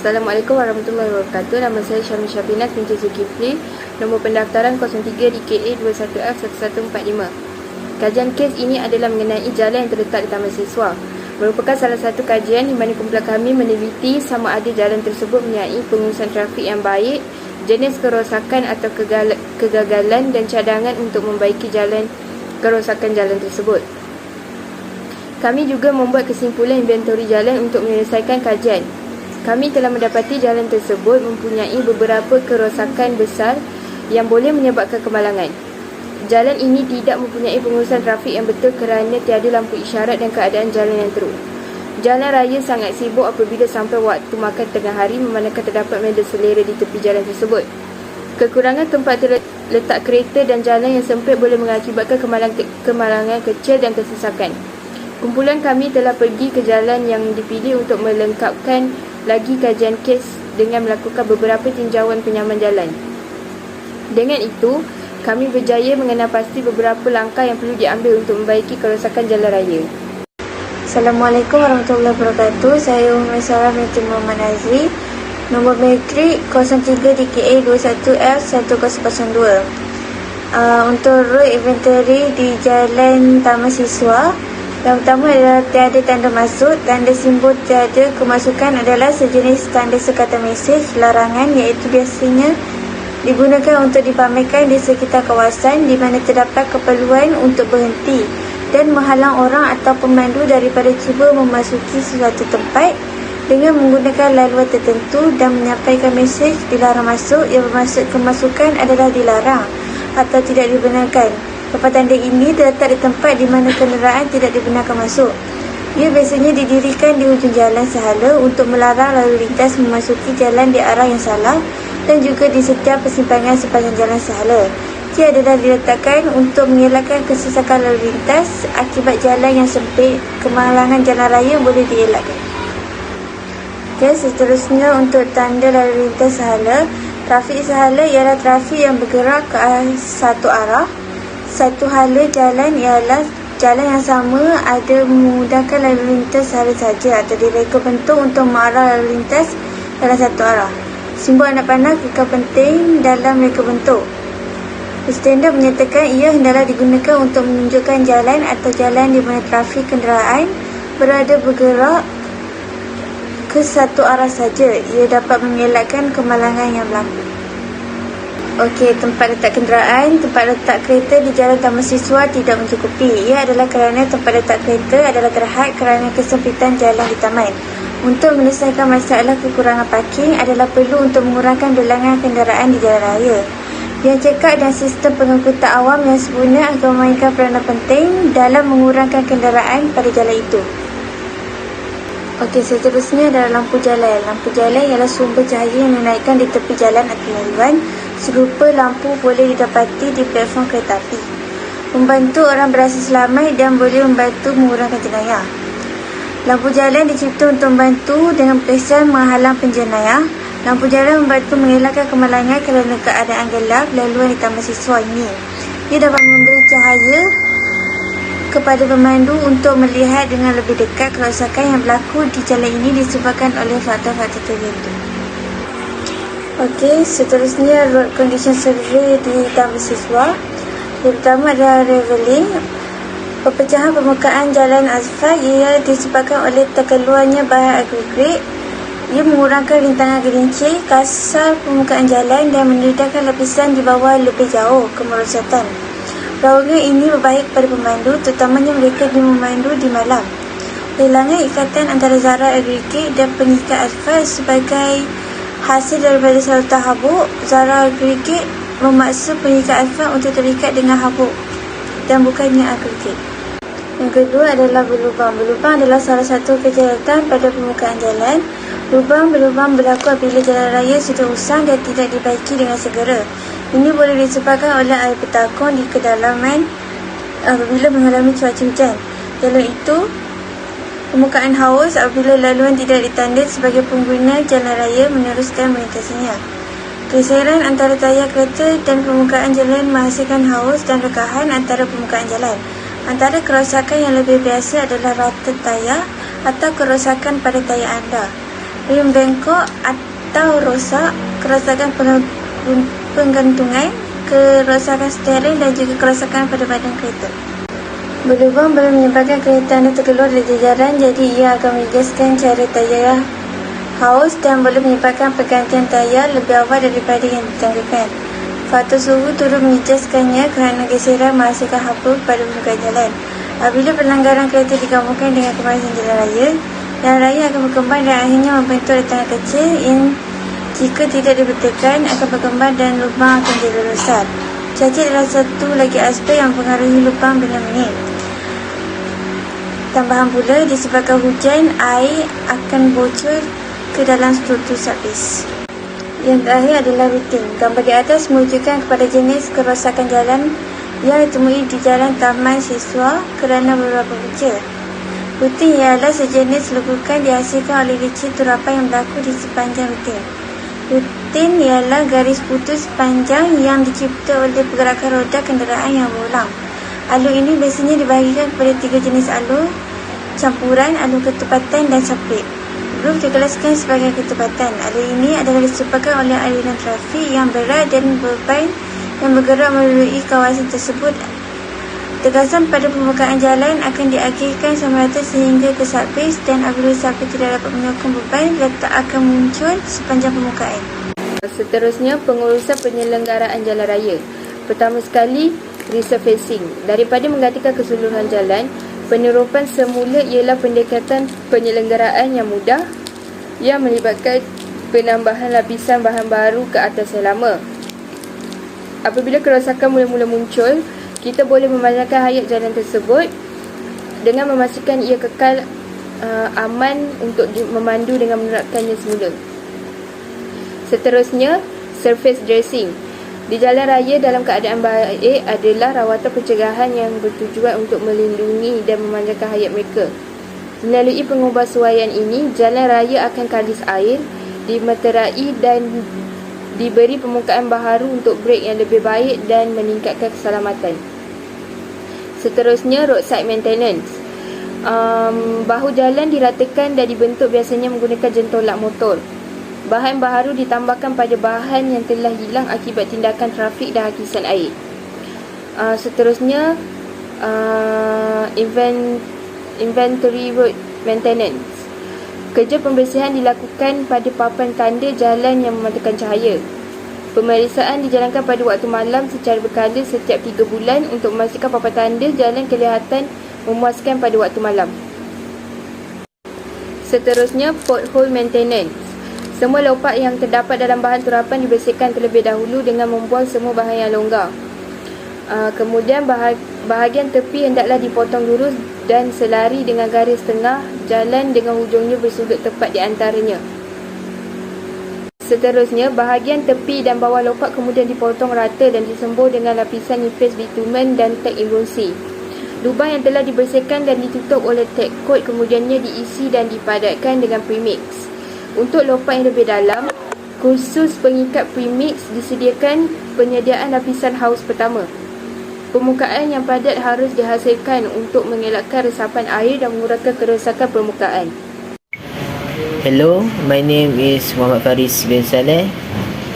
Assalamualaikum warahmatullahi wabarakatuh. Nama saya Syamil Syabinaz binti Zulkifli. Nombor pendaftaran 03 DKA 21F1145. Kajian kes ini adalah mengenai jalan yang terletak di Taman Siswa. Merupakan salah satu kajian di mana kumpulan kami meneliti sama ada jalan tersebut mempunyai pengurusan trafik yang baik, jenis kerosakan atau kegagalan dan cadangan untuk membaiki kerosakan jalan tersebut. Kami juga membuat kesimpulan inventori jalan untuk menyelesaikan kajian. Kami telah mendapati jalan tersebut mempunyai beberapa kerosakan besar yang boleh menyebabkan kemalangan. Jalan ini tidak mempunyai pengurusan trafik yang betul kerana tiada lampu isyarat dan keadaan jalan yang teruk. Jalan raya sangat sibuk apabila sampai waktu makan tengah hari, memandangkan terdapat medan selera di tepi jalan tersebut. Kekurangan tempat letak kereta dan jalan yang sempit boleh mengakibatkan kemalangan kecil dan kesesakan. Kumpulan kami telah pergi ke jalan yang dipilih untuk melengkapkan lagi kajian kes dengan melakukan beberapa tinjauan penyaman jalan. Dengan itu, kami berjaya mengenal pasti beberapa langkah yang perlu diambil untuk membaiki kerosakan jalan raya. Assalamualaikum warahmatullahi wabarakatuh. Saya Umar Sarah binti Muhammad Azri. Nombor metrik 03 DKA 21F1002. Untuk road inventory di Jalan Taman Siswa, yang pertama adalah tiada tanda masuk. Tanda simbol tiada kemasukan adalah sejenis tanda sekatan mesej larangan, iaitu biasanya digunakan untuk dipamerkan di sekitar kawasan di mana terdapat keperluan untuk berhenti dan menghalang orang atau pemandu daripada cuba memasuki sesuatu tempat dengan menggunakan laluan tertentu dan menyampaikan mesej dilarang masuk yang bermaksud kemasukan adalah dilarang atau tidak dibenarkan. Papan tanda ini terletak di tempat di mana kenderaan tidak dibenarkan masuk. Ia biasanya didirikan di hujung jalan sehala untuk melarang lalu lintas memasuki jalan di arah yang salah dan juga di setiap persimpangan sepanjang jalan sehala. Ia adalah diletakkan untuk mengelakkan kesesakan lalu lintas akibat jalan yang sempit. Kemalangan jalan raya boleh dielakkan. Seterusnya untuk tanda lalu lintas sehala. Trafik sehala ialah trafik yang bergerak ke satu arah. Satu hala jalan ialah jalan yang sama ada memudahkan lalu lintas sehala saja atau direka bentuk untuk mengarah lalu lintas dalam satu arah. Simbol anak panah kekal penting dalam reka bentuk. Standard menyatakan ia hendaklah digunakan untuk menunjukkan jalan atau jalan di mana trafik kenderaan bergerak ke satu arah saja. Ia dapat mengelakkan kemalangan yang berlaku. Okey, tempat letak kenderaan, tempat letak kereta di Jalan Taman Siswa tidak mencukupi. Ia adalah kerana tempat letak kereta adalah terhad kerana kesempitan jalan di taman. Untuk menyelesaikan masalah kekurangan parking adalah perlu untuk mengurangkan bilangan kenderaan di jalan raya. Yang cekak dan sistem pengangkutan awam yang sempurna akan memainkan peranan penting dalam mengurangkan kenderaan pada jalan itu. Okey, seterusnya adalah lampu jalan. Lampu jalan ialah sumber cahaya yang menaikkan di tepi jalan atau laluan. Serupa lampu boleh didapati di platform kereta api. Membantu orang berasa selamat dan boleh membantu mengurangkan jenayah. Lampu jalan dicipta untuk membantu dengan periksan menghalang penjenayah. Lampu jalan membantu mengelakkan kemalangan kerana keadaan gelap laluan di Taman Siswa ini. Ia dapat memberi cahaya kepada pemandu untuk melihat dengan lebih dekat kerosakan yang berlaku di jalan ini disebabkan oleh faktor-faktor tertentu. Okey, seterusnya road condition survey di Taman Siswa. Yang pertama adalah leveling. Perpecahan permukaan jalan asfalt ia disebabkan oleh terkeluarnya bahan agregat. Ia mengurangkan rintangan gelincir kasar permukaan jalan dan mendedahkan lapisan di bawah lebih jauh kemerosotan. Perlawanan ini berbaik pada pemandu, terutamanya mereka yang memandu di malam. Kehilangan ikatan antara zarah agregat dan pengikat asfalt sebagai hasil daripada saluran habuk. Zarah agregat memaksa pengikat asfalt untuk terikat dengan habuk dan bukannya agregat. Yang kedua adalah berlubang. Berlubang adalah salah satu kejahatan pada permukaan jalan. Lubang-lubang berlaku apabila jalan raya sudah usang dan tidak dibaiki dengan segera. Ini boleh disebabkan oleh air bertakung di kedalaman apabila mengalami cuaca hujan. Jalan itu permukaan haus apabila laluan tidak ditanda sebagai pengguna jalan raya meneruskan melintasinya. Geseran antara tayar kereta dan permukaan jalan menghasilkan haus dan rekahan antara permukaan jalan. Antara kerosakan yang lebih biasa adalah rata tayar atau kerosakan pada tayar anda. rim bengkok atau rosak, kerosakan penggantungan, kerosakan steering dan juga kerosakan pada badan kereta. Berlubang boleh menyebabkan kereta anda terkeluar dari jajaran, jadi ia akan menjejaskan cara tayar haus dan boleh menyebabkan pergantian tayar lebih awal daripada yang ditanggakan. Faktor suhu turut menjejaskannya kerana geseran menghasilkan haba pada permukaan jalan. Apabila pelanggaran kereta digabungkan dengan kemasan jalan raya akan berkembang dan akhirnya membentuk letangan kecil yang jika tidak dibetulkan akan berkembang dan lubang akan jadi besar. Cacat adalah satu lagi aspek yang mempengaruhi lubang benang ini. Tambahan pula, disebabkan hujan, air akan bocor ke dalam struktur subbase. Yang terakhir adalah routing. Gambar di atas menunjukkan kepada jenis kerosakan jalan yang ditemui di jalan taman siswa kerana beberapa punca. Routing ialah sejenis lekukan dihasilkan oleh licin turapan yang berlaku di sepanjang routing. Routing ialah garis putus panjang yang dicipta oleh pergerakan roda kenderaan yang berulang. Alur ini biasanya dibahagikan kepada 3 jenis alur: campuran, alur ketepatan dan sapit. Groove dikelaskan sebagai ketepatan. Alur ini adalah disebabkan oleh aliran trafik yang berat dan beban yang bergerak melalui kawasan tersebut. Tegasan pada permukaan jalan akan diakhirkan sama rata sehingga ke subbase, dan apabila subbase tidak dapat menyokong beban, letak akan muncul sepanjang permukaan. Seterusnya, pengurusan penyelenggaraan jalan raya. Pertama sekali, resurfacing. Daripada menggantikan keseluruhan jalan, peneropan semula ialah pendekatan penyelenggaraan yang mudah yang melibatkan penambahan lapisan bahan baru ke atas yang lama. Apabila kerosakan mula-mula muncul, kita boleh memadamkan hayat jalan tersebut dengan memastikan ia kekal aman untuk memandu dengan menerapkannya semula. Seterusnya, surface dressing. Di jalan raya dalam keadaan baik adalah rawatan pencegahan yang bertujuan untuk melindungi dan memanjangkan hayat mereka. Melalui pengubahsuaian ini, jalan raya akan kalis air, dimeterai dan diberi permukaan baharu untuk brek yang lebih baik dan meningkatkan keselamatan. Seterusnya, roadside maintenance. Bahu jalan diratakan dan dibentuk biasanya menggunakan jentolak motor. Bahan baharu ditambahkan pada bahan yang telah hilang akibat tindakan trafik dan hakisan air. Seterusnya, inventory road maintenance. Kerja pembersihan dilakukan pada papan tanda jalan yang memantulkan cahaya. Pemeriksaan dijalankan pada waktu malam secara berkala setiap 3 bulan untuk memastikan papan tanda jalan kelihatan memuaskan pada waktu malam. Seterusnya, pothole maintenance. Semua lopak yang terdapat dalam bahan turapan dibersihkan terlebih dahulu dengan membuang semua bahan yang longgar. Kemudian bahagian tepi hendaklah dipotong lurus dan selari dengan garis tengah jalan dengan hujungnya bersudut tepat di antaranya. Seterusnya, bahagian tepi dan bawah lopak kemudian dipotong rata dan disembur dengan lapisan nipis bitumen dan tag emulsi. Lubang yang telah dibersihkan dan ditutup oleh tag coat kemudiannya diisi dan dipadatkan dengan premix. Untuk lopak yang lebih dalam, khusus pengikat premix disediakan penyediaan lapisan haus pertama. Permukaan yang padat harus dihasilkan untuk mengelakkan resapan air dan mengurangkan kerosakan permukaan. Hello, my name is Muhammad Faris bin Saleh.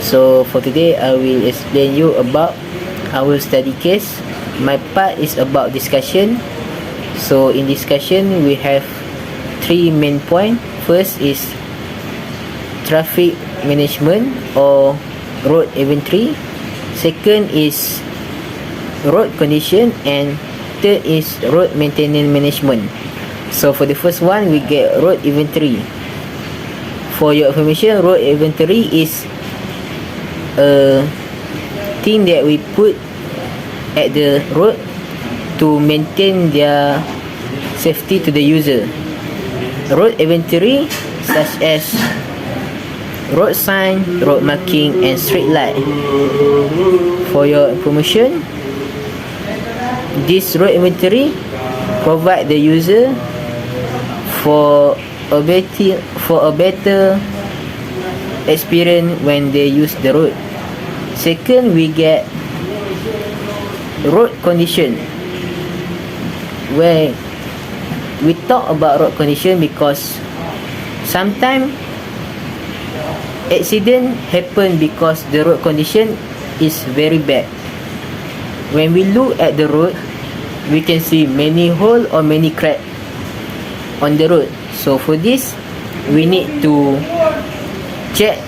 So for today, I will explain you about our study case. My part is about discussion. So in discussion, we have 3 main points. First is traffic management or road inventory. Second is road condition, and third is road maintenance management. So for the first one, we get road inventory. For your information, road inventory is a thing that we put at the road to maintain their safety to the user. Road inventory such as road sign, road marking and street light. For your information, this road inventory provide the user for a better experience when they use the road. Second, we get road condition, where we talk about road condition because sometimes accident happen because the road condition is very bad. When we look at the road, we can see many hole or many crack on the road. So for this, we need to check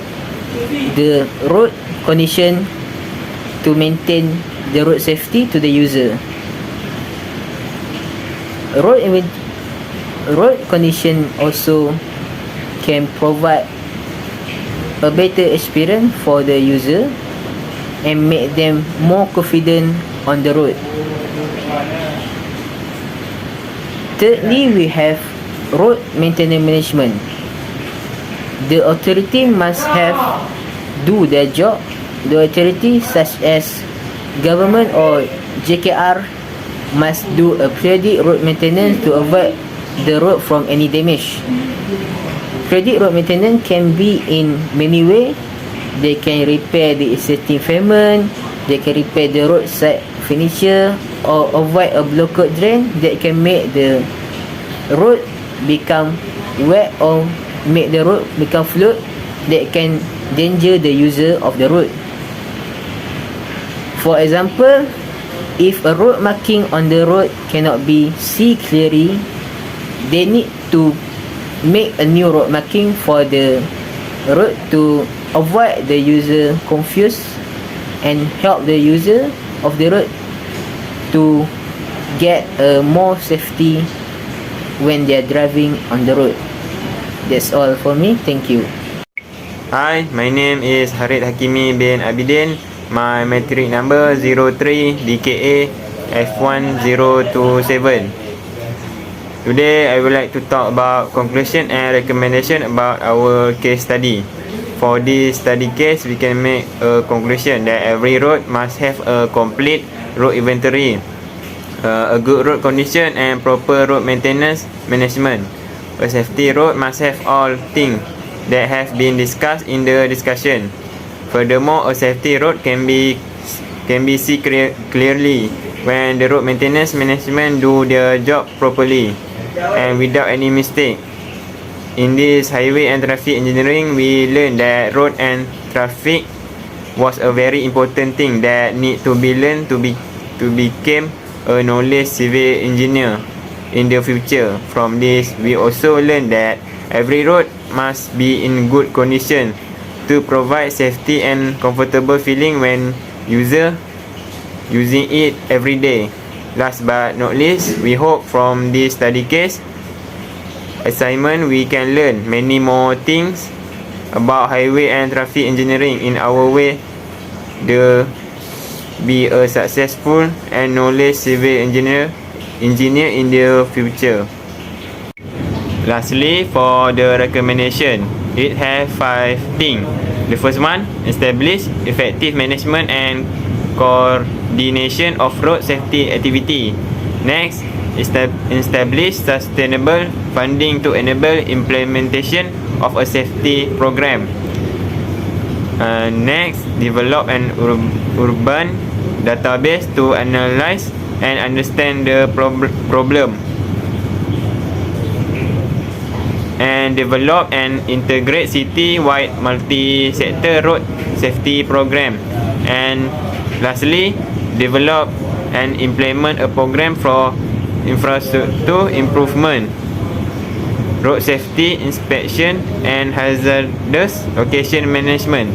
the road condition to maintain the road safety to the user. Road condition also can provide a better experience for the user and make them more confident on the road. Thirdly, we have road maintenance management. The authority must have do their job. The authority such as government or JKR must do a periodic road maintenance to avoid the road from any damage. Periodic road maintenance can be in many ways. They can repair the existing pavement, they can repair the roadside furniture, or avoid a blocked drain that can make the road become wet or make the road become flood that can danger the user of the road. For example, if a road marking on the road cannot be seen clearly, they need to make a new road marking for the road to avoid the user confused and help the user of the road to get more safety when they are driving on the road. That's all for me. Thank you. Hi, my name is Harid Hakimi bin Abidin. My matric number 03 DKA F1027. Today I would like to talk about conclusion and recommendation about our case study. For this study case, we can make a conclusion that every road must have a complete road inventory, a good road condition and proper road maintenance management. A safety road must have all things that have been discussed in the discussion. Furthermore, a safety road can be seen clearly when the road maintenance management do their job properly and without any mistake. In this highway and traffic engineering, we learned that road and traffic was a very important thing that need to be learned to become a knowledge civil engineer in the future. From this, we also learned that every road must be in good condition to provide safety and comfortable feeling when user using it every day. Last but not least, we hope from this study case assignment we can learn many more things about highway and traffic engineering in our way to be a successful and knowledge civil engineer in the future. Lastly, for the recommendation, it has 5 things. The first one, establish effective management and coordination of road safety activity. Next, establish sustainable funding to enable implementation of a safety program. Next, develop an urban database to analyze and understand the problem. And develop and integrate city-wide multi-sector road safety program. And lastly, develop and implement a program for infrastructure improvement, road safety inspection and hazardous location management.